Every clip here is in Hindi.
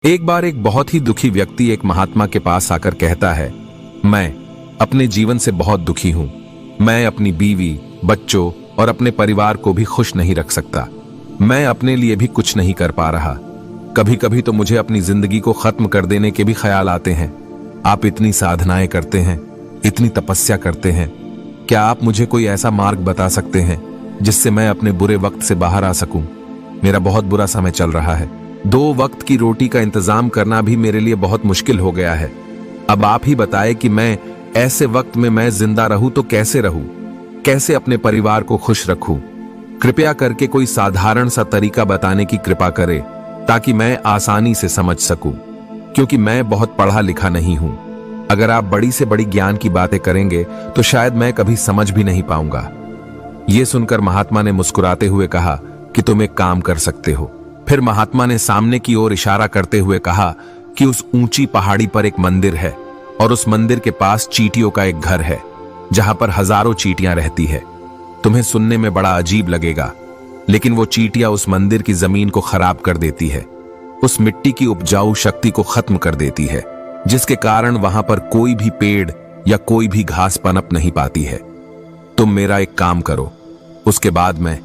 एक बार एक बहुत ही दुखी व्यक्ति एक महात्मा के पास आकर कहता है, मैं अपने जीवन से बहुत दुखी हूं। मैं अपनी बीवी, बच्चों और अपने परिवार को भी खुश नहीं रख सकता। मैं अपने लिए भी कुछ नहीं कर पा रहा। कभी कभी तो मुझे अपनी जिंदगी को खत्म कर देने के भी ख्याल आते हैं। आप इतनी साधनाएं करते हैं, इतनी तपस्या करते हैं, क्या आप मुझे कोई ऐसा मार्ग बता सकते हैं जिससे मैं अपने बुरे वक्त से बाहर आ सकूं? मेरा बहुत बुरा समय चल रहा है। 2 वक्त की रोटी का इंतजाम करना भी मेरे लिए बहुत मुश्किल हो गया है। अब आप ही बताएं कि मैं ऐसे वक्त में मैं जिंदा रहूं तो कैसे रहूं, कैसे अपने परिवार को खुश रखूं? कृपया करके कोई साधारण सा तरीका बताने की कृपा करें ताकि मैं आसानी से समझ सकूं, क्योंकि मैं बहुत पढ़ा लिखा नहीं हूं। अगर आप बड़ी से बड़ी ज्ञान की बातें करेंगे तो शायद मैं कभी समझ भी नहीं पाऊंगा। यह सुनकर महात्मा ने मुस्कुराते हुए कहा कि तुम एक काम कर सकते हो। फिर महात्मा ने सामने की ओर इशारा करते हुए कहा कि उस ऊंची पहाड़ी पर एक मंदिर है और उस मंदिर के पास चींटियों का एक घर है जहां पर हजारों चींटियां रहती है। तुम्हें सुनने में बड़ा अजीब लगेगा, लेकिन वो चींटियां उस मंदिर की जमीन को खराब कर देती है, उस मिट्टी की उपजाऊ शक्ति को खत्म कर देती है, जिसके कारण वहां पर कोई भी पेड़ या कोई भी घास पनप नहीं पाती है। तुम मेरा एक काम करो, उसके बाद मैं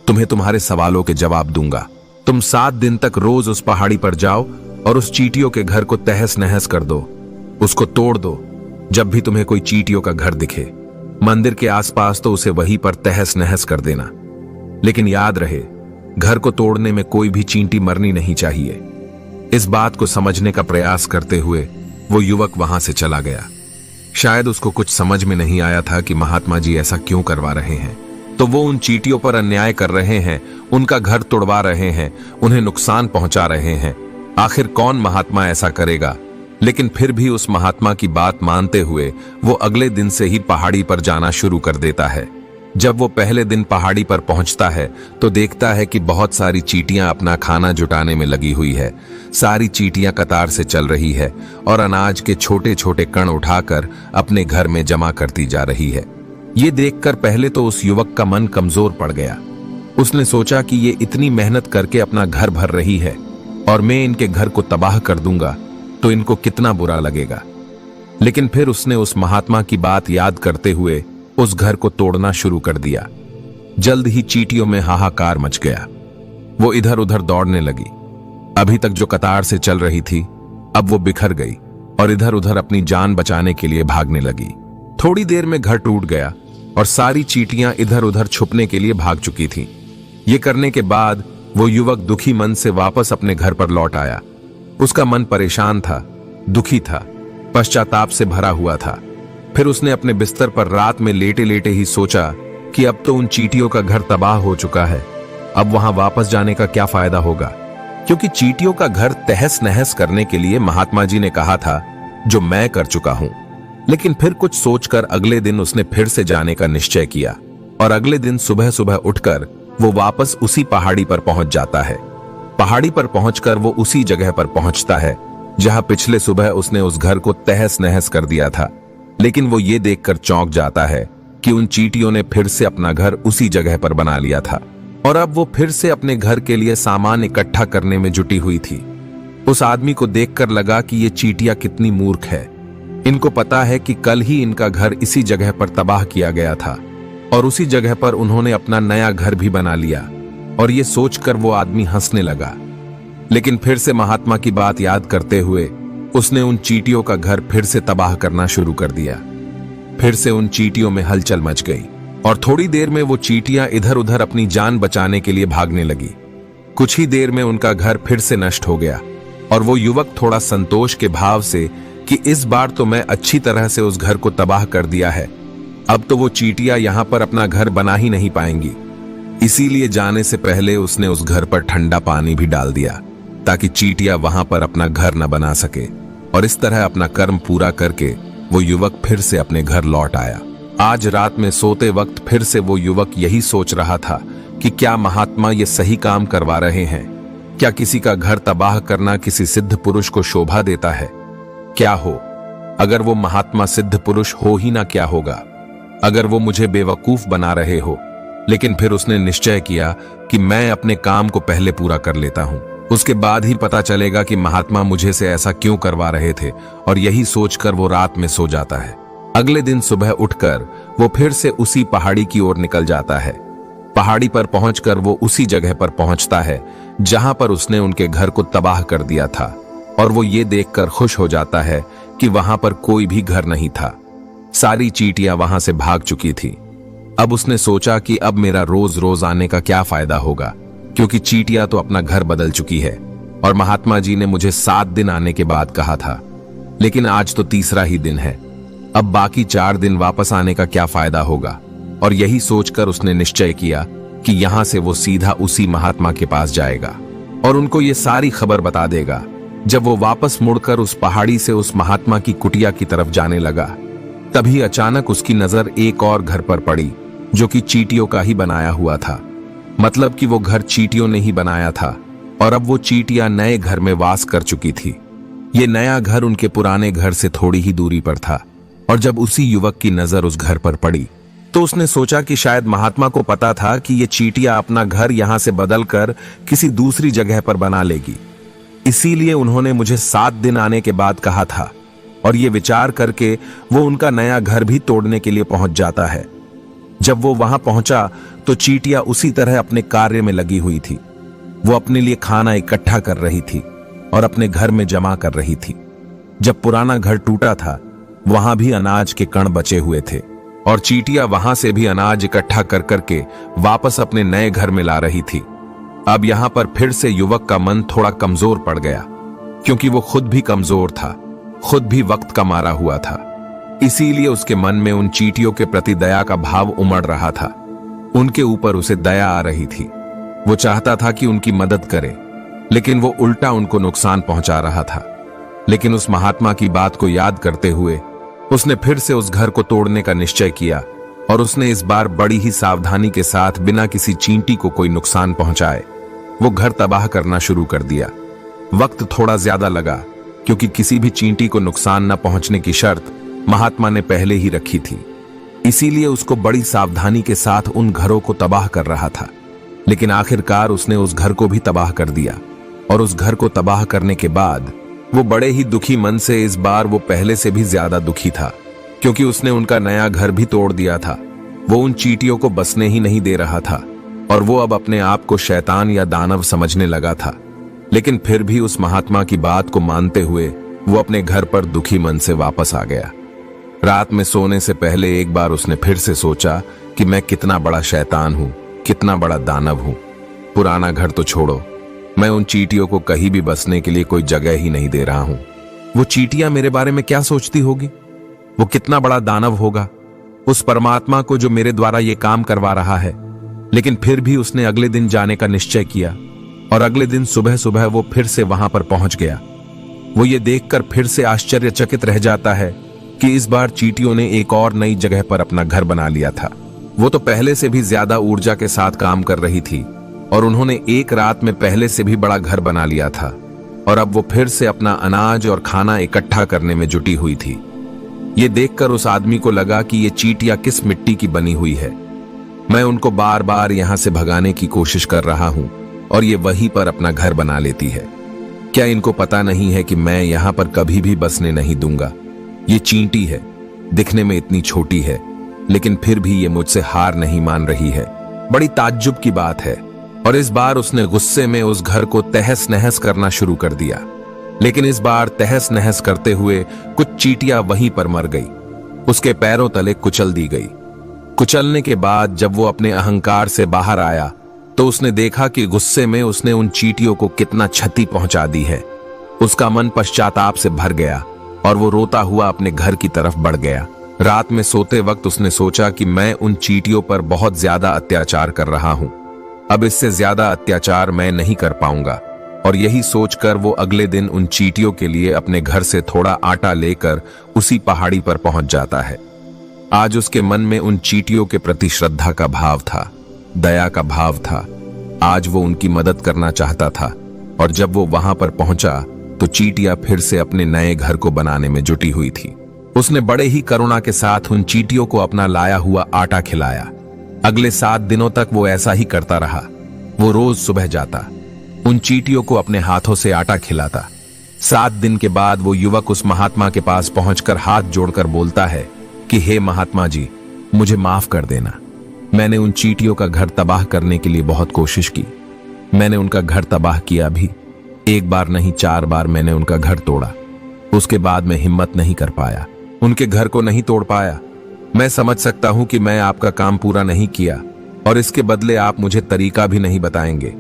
तुम्हें तुम्हारे सवालों के जवाब दूंगा। तुम 7 दिन तक रोज उस पहाड़ी पर जाओ और उस चींटियों के घर को तहस नहस कर दो, उसको तोड़ दो। जब भी तुम्हें कोई चींटियों का घर दिखे मंदिर के आसपास तो उसे वहीं पर तहस नहस कर देना। लेकिन याद रहे, घर को तोड़ने में कोई भी चींटी मरनी नहीं चाहिए। इस बात को समझने का प्रयास करते हुए वो युवक वहां से चला गया। शायद उसको कुछ समझ में नहीं आया था कि महात्मा जी ऐसा क्यों करवा रहे हैं। तो वो उन चींटियों पर अन्याय कर रहे हैं, उनका घर तोड़वा रहे हैं, उन्हें नुकसान पहुंचा रहे हैं। आखिर कौन महात्मा ऐसा करेगा? लेकिन फिर भी उस महात्मा की बात मानते हुए वो अगले दिन से ही पहाड़ी पर जाना शुरू कर देता है। जब वो पहले दिन पहाड़ी पर पहुंचता है तो देखता है कि बहुत सारी चींटियां अपना खाना जुटाने में लगी हुई है। सारी चींटियां कतार से चल रही है और अनाज के छोटे छोटे कण उठाकर अपने घर में जमा करती जा रही है। ये देखकर पहले तो उस युवक का मन कमजोर पड़ गया। उसने सोचा कि ये इतनी मेहनत करके अपना घर भर रही है और मैं इनके घर को तबाह कर दूंगा तो इनको कितना बुरा लगेगा। लेकिन फिर उसने उस महात्मा की बात याद करते हुए उस घर को तोड़ना शुरू कर दिया। जल्द ही चींटियों में हाहाकार मच गया। वो इधर उधर दौड़ने लगी। अभी तक जो कतार से चल रही थी अब वो बिखर गई और इधर उधर अपनी जान बचाने के लिए भागने लगी। थोड़ी देर में घर टूट गया और सारी चींटियां इधर उधर छुपने के लिए भाग चुकी थीं। ये करने के बाद वो युवक दुखी मन से वापस अपने घर पर लौट आया। उसका मन परेशान था, दुखी था, पश्चाताप से भरा हुआ था। फिर उसने अपने बिस्तर पर रात में लेटे लेटे ही सोचा कि अब तो उन चींटियों का घर तबाह हो चुका है, अब वहां वापस जाने का क्या फायदा होगा, क्योंकि चींटियों का घर तहस नहस करने के लिए महात्मा जी ने कहा था, जो मैं कर चुका हूं। लेकिन फिर कुछ सोचकर अगले दिन उसने फिर से जाने का निश्चय किया और अगले दिन सुबह सुबह उठकर वो वापस उसी पहाड़ी पर पहुंच जाता है। पहाड़ी पर पहुंचकर वो उसी जगह पर पहुंचता है जहां पिछले सुबह उसने उस घर को तहस नहस कर दिया था। लेकिन वो ये देखकर चौंक जाता है कि उन चींटियों ने फिर से अपना घर उसी जगह पर बना लिया था और अब वो फिर से अपने घर के लिए सामान इकट्ठा करने में जुटी हुई थी। उस आदमी को देखकर लगा कि ये चींटियां कितनी मूर्ख है। इनको पता है कि कल ही इनका घर इसी जगह पर तबाह किया गया था और उसी जगह पर उन्होंने अपना नया घर भी बना लिया। और ये सोचकर वो आदमी हंसने लगा। लेकिन फिर से महात्मा की बात याद करते हुए उसने उन चींटियों का घर फिर से तबाह करना शुरू कर दिया। फिर से उन चींटियों में हलचल मच गई और थोड़ी देर में वो चींटियां इधर उधर अपनी जान बचाने के लिए भागने लगी। कुछ ही देर में उनका घर फिर से नष्ट हो गया और वो युवक थोड़ा संतोष के भाव से कि इस बार तो मैं अच्छी तरह से उस घर को तबाह कर दिया है, अब तो वो चींटियां यहां पर अपना घर बना ही नहीं पाएंगी। इसीलिए जाने से पहले उसने उस घर पर ठंडा पानी भी डाल दिया ताकि चींटियां वहां पर अपना घर न बना सके। और इस तरह अपना कर्म पूरा करके वो युवक फिर से अपने घर लौट आया। आज रात में सोते वक्त फिर से वो युवक यही सोच रहा था कि क्या महात्मा ये सही काम करवा रहे हैं? क्या किसी का घर तबाह करना किसी सिद्ध पुरुष को शोभा देता है? क्या हो अगर वो महात्मा सिद्ध पुरुष हो ही ना, क्या होगा अगर वो मुझे बेवकूफ बना रहे हो? लेकिन फिर उसने निश्चय किया कि मैं अपने काम को पहले पूरा कर लेता हूं। उसके बाद ही पता चलेगा कि महात्मा मुझे से ऐसा क्यों करवा रहे थे, और यही सोचकर वो रात में सो जाता है। अगले दिन सुबह उठकर वो फिर से उसी पहाड़ी की ओर निकल जाता है। पहाड़ी पर पहुंचकर वो उसी जगह पर पहुंचता है जहां पर उसने उनके घर को तबाह कर दिया था, और वो ये देखकर खुश हो जाता है कि वहां पर कोई भी घर नहीं था। सारी चींटियां वहां से भाग चुकी थी। अब उसने सोचा कि अब मेरा रोज रोज आने का क्या फायदा होगा, क्योंकि चींटियां तो अपना घर बदल चुकी है, और महात्मा जी ने मुझे 7 दिन आने के बाद कहा था, लेकिन आज तो तीसरा ही दिन है। अब बाकी 4 दिन वापस आने का क्या फायदा होगा। और यही सोचकर उसने निश्चय किया कि यहां से वो सीधा उसी महात्मा के पास जाएगा और उनको ये सारी खबर बता देगा। जब वो वापस मुड़कर उस पहाड़ी से उस महात्मा की कुटिया की तरफ जाने लगा, तभी अचानक उसकी नजर एक और घर पर पड़ी, जो कि चींटियों का ही बनाया हुआ था। मतलब कि वो घर चींटियों ने ही बनाया था, और अब वो चींटियां नए घर में वास कर चुकी थी। ये नया घर उनके पुराने घर से थोड़ी ही दूरी पर था, और जब उसी युवक की नजर उस घर पर पड़ी तो उसने सोचा कि शायद महात्मा को पता था कि ये चींटियां अपना घर यहां से बदलकर किसी दूसरी जगह पर बना लेगी, इसीलिए उन्होंने मुझे 7 दिन आने के बाद कहा था। और ये विचार करके वो उनका नया घर भी तोड़ने के लिए पहुंच जाता है। जब वो वहां पहुंचा तो चींटियां उसी तरह अपने कार्य में लगी हुई थी। वो अपने लिए खाना इकट्ठा कर रही थी और अपने घर में जमा कर रही थी। जब पुराना घर टूटा था, वहां भी अनाज के कण बचे हुए थे, और चींटियां वहां से भी अनाज इकट्ठा कर करके वापस अपने नए घर में ला रही थी। अब यहां पर फिर से युवक का मन थोड़ा कमजोर पड़ गया, क्योंकि वो खुद भी कमजोर था, खुद भी वक्त का मारा हुआ था। इसीलिए उसके मन में उन चींटियों के प्रति दया का भाव उमड़ रहा था। उनके ऊपर उसे दया आ रही थी। वो चाहता था कि उनकी मदद करे, लेकिन वो उल्टा उनको नुकसान पहुंचा रहा था। लेकिन उस महात्मा की बात को याद करते हुए उसने फिर से उस घर को तोड़ने का निश्चय किया, और उसने इस बार बड़ी ही सावधानी के साथ बिना किसी चींटी को कोई नुकसान पहुंचाए वो घर तबाह करना शुरू कर दिया। वक्त थोड़ा ज्यादा लगा, क्योंकि किसी भी चींटी को नुकसान न पहुंचने की शर्त महात्मा ने पहले ही रखी थी। इसीलिए उसको बड़ी सावधानी के साथ उन घरों को तबाह कर रहा था। लेकिन आखिरकार उसने उस घर को भी तबाह कर दिया, और उस घर को तबाह करने के बाद वो बड़े ही दुखी मन से, इस बार वो पहले से भी ज्यादा दुखी था, क्योंकि उसने उनका नया घर भी तोड़ दिया था। वो उन चींटियों को बसने ही नहीं दे रहा था, और वो अब अपने आप को शैतान या दानव समझने लगा था। लेकिन फिर भी उस महात्मा की बात को मानते हुए वो अपने घर पर दुखी मन से वापस आ गया। रात में सोने से पहले एक बार उसने फिर से सोचा कि मैं कितना बड़ा शैतान हूं, कितना बड़ा दानव हूं। पुराना घर तो छोड़ो, मैं उन चींटियों को कहीं भी बसने के लिए कोई जगह ही नहीं दे रहा हूं। वो चींटियां मेरे बारे में क्या सोचती होगी? वो कितना बड़ा दानव होगा उस परमात्मा को जो मेरे द्वारा ये काम करवा रहा है। लेकिन फिर भी उसने अगले दिन जाने का निश्चय किया, और अगले दिन सुबह सुबह वो फिर से वहां पर पहुंच गया। वो ये देखकर फिर से आश्चर्यचकित रह जाता है कि इस बार चींटियों ने एक और नई जगह पर अपना घर बना लिया था। वो तो पहले से भी ज्यादा ऊर्जा के साथ काम कर रही थी, और उन्होंने एक रात में पहले से भी बड़ा घर बना लिया था, और अब वो फिर से अपना अनाज और खाना इकट्ठा करने में जुटी हुई थी। ये देखकर उस आदमी को लगा कि ये चींटियां किस मिट्टी की बनी हुई है। मैं उनको बार बार यहां से भगाने की कोशिश कर रहा हूं, और ये वहीं पर अपना घर बना लेती है। क्या इनको पता नहीं है कि मैं यहां पर कभी भी बसने नहीं दूंगा? ये चींटी है, दिखने में इतनी छोटी है, लेकिन फिर भी ये मुझसे हार नहीं मान रही है। बड़ी ताज्जुब की बात है। और इस बार उसने गुस्से में उस घर को तहस नहस करना शुरू कर दिया। लेकिन इस बार तहस नहस करते हुए कुछ चींटियां वहीं पर मर गई, उसके पैरों तले कुचल दी गई। कुचलने के बाद जब वो अपने अहंकार से बाहर आया तो उसने देखा कि गुस्से में उसने उन चींटियों को कितना क्षति पहुंचा दी है। उसका मन पश्चाताप से भर गया, और वो रोता हुआ अपने घर की तरफ बढ़ गया। रात में सोते वक्त उसने सोचा कि मैं उन चींटियों पर बहुत ज्यादा अत्याचार कर रहा हूं, अब इससे ज्यादा अत्याचार मैं नहीं कर पाऊंगा। और यही सोचकर वो अगले दिन उन चींटियों के लिए अपने घर से थोड़ा आटा लेकर उसी पहाड़ी पर पहुंच जाता है। आज उसके मन में उन चींटियों के प्रति श्रद्धा का भाव था, दया का भाव था। आज वो उनकी मदद करना चाहता था, और जब वो वहां पर पहुंचा तो चींटियां फिर से अपने नए घर को बनाने में जुटी हुई थी। उसने बड़े ही करुणा के साथ उन चींटियों को अपना लाया हुआ आटा खिलाया। अगले 7 दिनों तक वो ऐसा ही करता रहा। वो रोज सुबह जाता, उन चींटियों को अपने हाथों से आटा खिलाता। 7 दिन के बाद वो युवक उस महात्मा के पास पहुंचकर हाथ जोड़कर बोलता है कि हे महात्मा जी, मुझे माफ कर देना। मैंने उन चींटियों का घर तबाह करने के लिए बहुत कोशिश की। मैंने उनका घर तबाह किया भी। 1 बार नहीं 4 बार मैंने उनका घर तोड़ा। उसके बाद मैं हिम्मत नहीं कर पाया, उनके घर को नहीं तोड़ पाया। मैं समझ सकता हूं कि मैं आपका काम पूरा नहीं किया और इसके बदले आप मुझे तरीका भी नहीं बताएंगे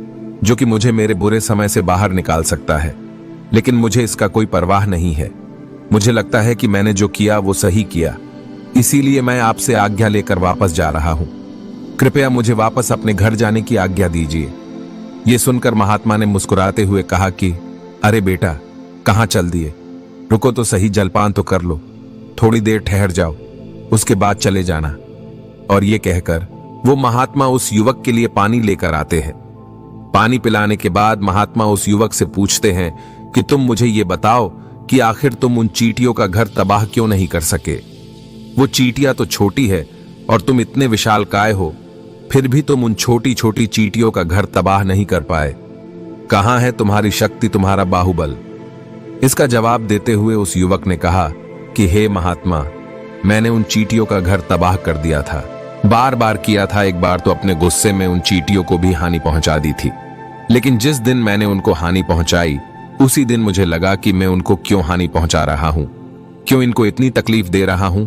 जो कि मुझे मेरे बुरे समय से बाहर निकाल सकता है। लेकिन मुझे इसका कोई परवाह नहीं है। मुझे लगता है कि मैंने जो किया वो सही किया, इसीलिए मैं आपसे आज्ञा लेकर वापस जा रहा हूं। कृपया मुझे वापस अपने घर जाने की आज्ञा दीजिए। यह सुनकर महात्मा ने मुस्कुराते हुए कहा कि अरे बेटा, कहां चल दिए? रुको तो सही, जलपान तो कर लो, थोड़ी देर ठहर जाओ, उसके बाद चले जाना। और ये कहकर वो महात्मा उस युवक के लिए पानी लेकर आते हैं। पानी पिलाने के बाद महात्मा उस युवक से पूछते हैं कि तुम मुझे ये बताओ कि आखिर तुम उन चींटियों का घर तबाह क्यों नहीं कर सके? वो चींटियां तो छोटी है और तुम इतने विशालकाय हो, फिर भी तुम उन छोटी छोटी चींटियों का घर तबाह नहीं कर पाए। कहां है तुम्हारी शक्ति, तुम्हारा बाहुबल? इसका जवाब देते हुए उस युवक ने कहा कि हे महात्मा, मैंने उन चींटियों का घर तबाह कर दिया था। बार बार किया था। एक बार तो अपने गुस्से में उन चींटियों को भी हानि पहुंचा दी थी। लेकिन जिस दिन मैंने उनको हानि पहुंचाई, उसी दिन मुझे लगा कि मैं उनको क्यों हानि पहुंचा रहा हूं, क्यों इनको इतनी तकलीफ दे रहा हूं।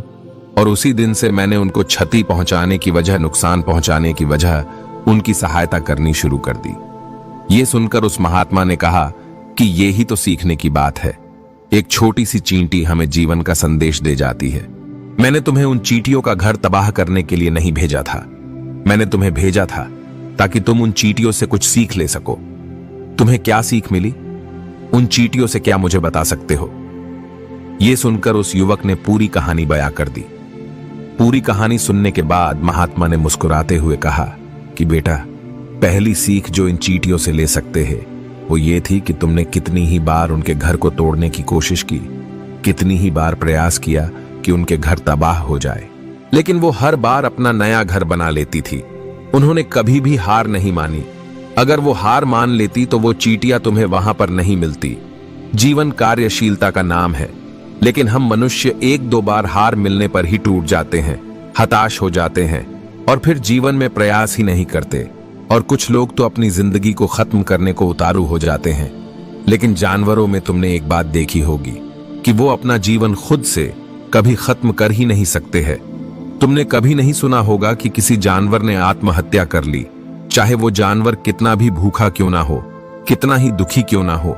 और उसी दिन से मैंने उनको क्षति पहुंचाने की वजह, नुकसान पहुंचाने की वजह, उनकी सहायता करनी शुरू कर दी। ये सुनकर उस महात्मा ने कहा कि ये ही तो सीखने की बात है। एक छोटी सी चींटी हमें जीवन का संदेश दे जाती है। मैंने तुम्हें उन चींटियों का घर तबाह करने के लिए नहीं भेजा था। मैंने तुम्हें भेजा था ताकि तुम उन चींटियों से कुछ सीख ले सको। तुम्हें क्या सीख मिली? उन चींटियों से क्या मुझे बता सकते हो? यह सुनकर उस युवक ने पूरी कहानी बयां कर दी। पूरी कहानी सुनने के बाद महात्मा ने मुस्कुराते हुए कहा कि बेटा, पहली सीख जो इन चींटियों से ले सकते हैं वो ये थी कि तुमने कितनी ही बार उनके घर को तोड़ने की कोशिश की, कितनी ही बार प्रयास किया कि उनके घर तबाह हो जाए, लेकिन वो हर बार अपना नया घर बना लेती थी। उन्होंने कभी भी हार नहीं मानी। अगर वो हार मान लेती तो वो चींटियां तुम्हें वहां पर नहीं मिलती। जीवन कार्यशीलता का नाम है, लेकिन हम मनुष्य 1-2 बार हार मिलने पर ही टूट जाते हैं, हताश हो जाते हैं और फिर जीवन में प्रयास ही नहीं करते। और कुछ लोग तो अपनी जिंदगी को खत्म करने को उतारू हो जाते हैं। लेकिन जानवरों में तुमने एक बात देखी होगी कि वो अपना जीवन खुद से कभी खत्म कर ही नहीं सकते हैं। तुमने कभी नहीं सुना होगा कि किसी जानवर ने आत्महत्या कर ली, चाहे वो जानवर कितना भी भूखा क्यों ना हो, कितना ही दुखी क्यों ना हो,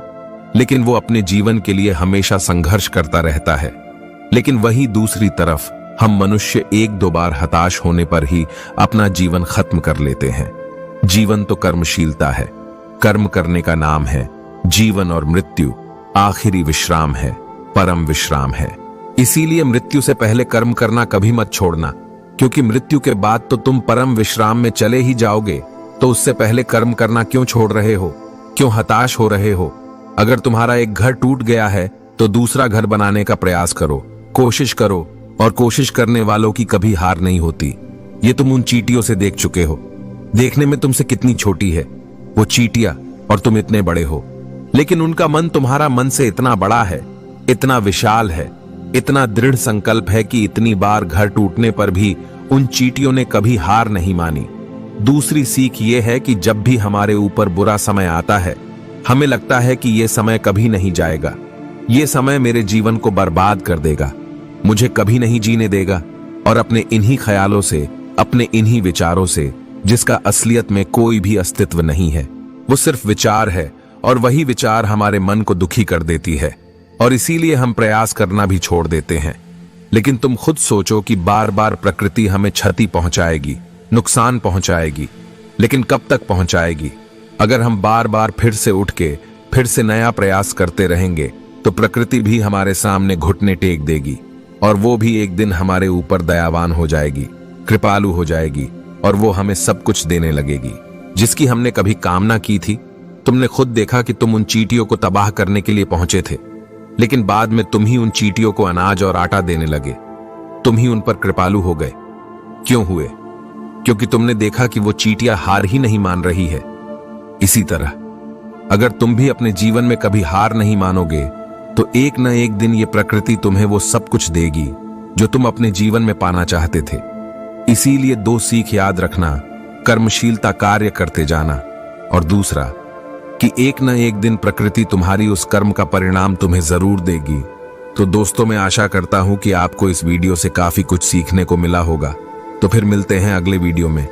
लेकिन वो अपने जीवन के लिए हमेशा संघर्ष करता रहता है। लेकिन वही दूसरी तरफ हम मनुष्य 1-2 बार हताश होने पर ही अपना जीवन खत्म कर लेते हैं। जीवन तो कर्मशीलता है, कर्म करने का नाम है। जीवन और मृत्यु आखिरी विश्राम है, परम विश्राम है। इसीलिए मृत्यु से पहले कर्म करना कभी मत छोड़ना, क्योंकि मृत्यु के बाद तो तुम परम विश्राम में चले ही जाओगे। तो उससे पहले कर्म करना क्यों छोड़ रहे हो? क्यों हताश हो रहे हो? अगर तुम्हारा एक घर टूट गया है तो दूसरा घर बनाने का प्रयास करो, कोशिश करो, और कोशिश करने वालों की कभी हार नहीं होती। ये तुम उन चींटियों से देख चुके हो। देखने में तुमसे कितनी छोटी है वो चींटियां और तुम इतने बड़े हो, लेकिन उनका मन तुम्हारा मन से इतना बड़ा है, इतना विशाल है, इतना दृढ़ संकल्प है कि इतनी बार घर टूटने पर भी उन चींटियों ने कभी हार नहीं मानी। दूसरी सीख ये है कि जब भी हमारे ऊपर बुरा समय आता है, हमें लगता है कि ये समय कभी नहीं जाएगा, ये समय मेरे जीवन को बर्बाद कर देगा, मुझे कभी नहीं जीने देगा। और अपने इन्हीं ख्यालों से, अपने इन्हीं विचारों से, जिसका असलियत में कोई भी अस्तित्व नहीं है, वो सिर्फ विचार है, और वही विचार हमारे मन को दुखी कर देती है और इसीलिए हम प्रयास करना भी छोड़ देते हैं। लेकिन तुम खुद सोचो कि बार बार प्रकृति हमें क्षति पहुंचाएगी, नुकसान पहुंचाएगी, लेकिन कब तक पहुंचाएगी? अगर हम बार बार फिर से उठ के फिर से नया प्रयास करते रहेंगे तो प्रकृति भी हमारे सामने घुटने टेक देगी और वो भी एक दिन हमारे ऊपर दयावान हो जाएगी, कृपालु हो जाएगी और वो हमें सब कुछ देने लगेगी जिसकी हमने कभी कामना की थी। तुमने खुद देखा कि तुम उन चींटियों को तबाह करने के लिए पहुंचे थे, लेकिन बाद में तुम ही उन चींटियों को अनाज और आटा देने लगे। तुम ही उन पर कृपालु हो गए। क्यों हुए? क्योंकि तुमने देखा कि वो चींटियां हार ही नहीं मान रही है। इसी तरह अगर तुम भी अपने जीवन में कभी हार नहीं मानोगे तो एक न एक दिन ये प्रकृति तुम्हें वो सब कुछ देगी जो तुम अपने जीवन में पाना चाहते थे। इसीलिए 2 सीख याद रखना, कर्मशीलता कार्य करते जाना, और दूसरा कि एक न एक दिन प्रकृति तुम्हारी उस कर्म का परिणाम तुम्हें जरूर देगी। तो दोस्तों, मैं आशा करता हूं कि आपको इस वीडियो से काफी कुछ सीखने को मिला होगा। तो फिर मिलते हैं अगले वीडियो में।